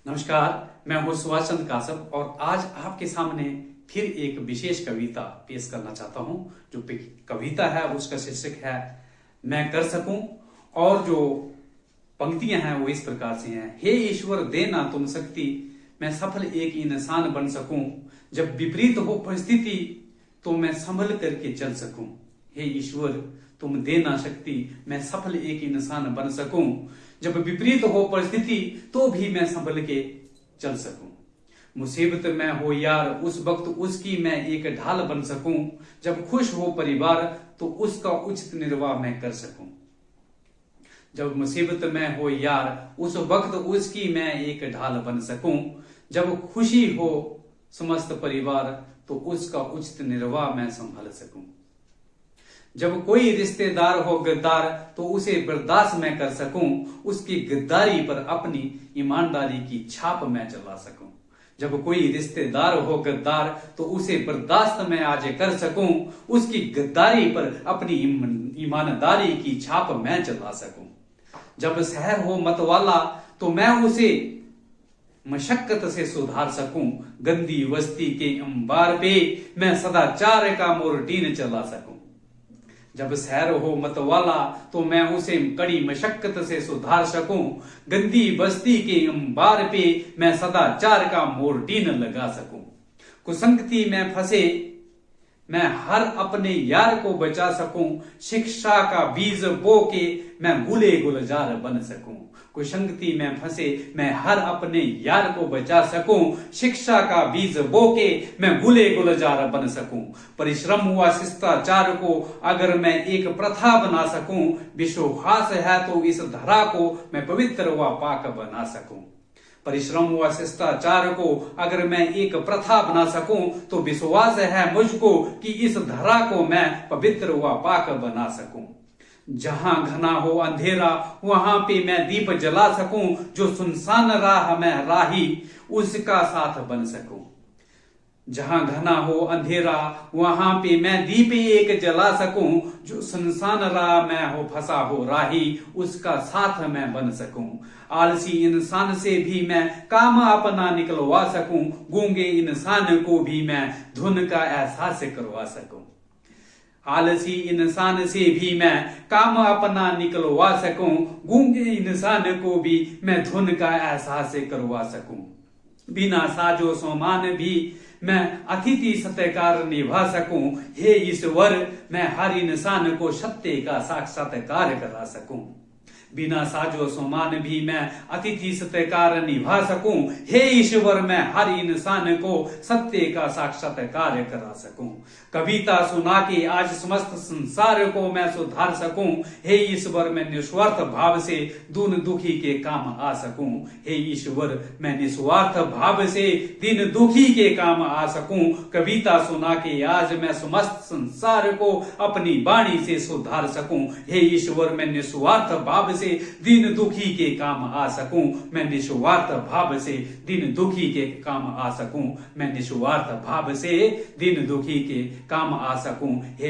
नमस्कार, मैं हूं सुभाष चंद्र कासप और आज आपके सामने फिर एक विशेष कविता पेश करना चाहता हूं। जो कविता है उसका शीर्षक है मैं कर सकूं, और जो पंक्तियां हैं वो इस प्रकार से हैं। हे ईश्वर देना तुम शक्ति, मैं सफल एक इंसान बन सकूं। जब विपरीत हो परिस्थिति तो मैं संभल करके चल सकूं। हे ईश्वर तुम देना शक्ति, मैं सफल एक इंसान बन सकूं। जब विपरीत हो परिस्थिति तो भी मैं संभल के चल सकूं। मुसीबत में हो यार उस वक्त उसकी मैं एक ढाल बन सकूं। जब खुश हो परिवार तो उसका उचित निर्वाह मैं कर सकूं। जब मुसीबत में हो यार उस वक्त उसकी मैं एक ढाल बन सकूं। जब खुशी हो समस्त परिवार तो उसका उचित निर्वाह मैं संभाल सकूं। जब कोई रिश्तेदार हो गद्दार तो उसे बर्दाश्त मैं कर सकूं। उसकी गद्दारी पर अपनी ईमानदारी की छाप मैं चला सकूं। जब कोई रिश्तेदार हो गद्दार तो उसे बर्दाश्त मैं आज कर सकूं। उसकी गद्दारी पर अपनी ईमानदारी की छाप मैं चला सकूं। जब शहर हो मतवाला तो मैं उसे मशक्कत से सुधार सकूं। गंदी बस्ती के अंबार पे मैं सदाचार का मोर्टीन चला सकूं। जब शहर हो मतवाला तो मैं उसे कड़ी मशक्कत से सुधार सकूं। गंदी बस्ती के अंबार पे मैं सदाचार का मोर्टीन लगा सकूं। कुसंगति में फंसे मैं हर अपने यार को बचा सकूं। शिक्षा का बीज बो के मैं गुले गुलजार बन सकूं। कुसंगति में फंसे मैं हर अपने यार को बचा सकूं। शिक्षा का बीज बो के मैं गुले गुलजार बन सकूं। परिश्रम हुआ शिष्टाचार को अगर मैं एक प्रथा बना सकूं। विश्वास है तो इस धरा को मैं पवित्र व पाक बना सकूं। परिश्रम व शिष्टाचार को अगर मैं एक प्रथा बना सकूं तो विश्वास है मुझको कि इस धरा को मैं पवित्र व पाक बना सकूं। जहां घना हो अंधेरा वहां पे मैं दीप जला सकूं। जो सुनसान राह में राही उसका साथ बन सकूं। जहां घना हो अंधेरा वहां पे मैं दीप एक जला सकूं। जो सुनसान राह में हो फंसा हो राही उसका साथ मैं बन सकूं। आलसी इंसान से भी मैं काम अपना निकलवा सकूं। गूंगे इंसान को भी मैं धुन का एहसास करवा सकूं। आलसी इंसान से भी मैं काम अपना निकलवा सकूं। गूंगे इंसान को भी मैं धुन का एहसास करवा सकूं। बिना साजो सामान भी मैं अतिथि सत्कार निभा सकूं। हे ईश्वर मैं हर इंसान को सत्य का साक्षात्कार करा सकूं। बिना साजो सामान भी मैं अतिथि सत्कार निभा सकूं। हे ईश्वर मैं हर इंसान को सत्य का साक्षात्कार करा सकूं। कविता सुना के आज समस्त संसार को मैं सुधार सकूं। हे ईश्वर मैं निस्वार्थ भाव से दीन दुखी के काम आ सकूं। हे ईश्वर मैं निस्वार्थ भाव से दीन दुखी के काम आ सकूं। कविता सुना के आज मैं समस्त संसार को अपनी वाणी से सुधार सकूं। हे ईश्वर मैं निस्वार्थ भाव से दीन दुखी के काम आ सकूं। मैं निस्वार्थ भाव से दीन दुखी के काम आ सकूं। मैं निस्वार्थ भाव से दीन दुखी के काम आ सकूं। हे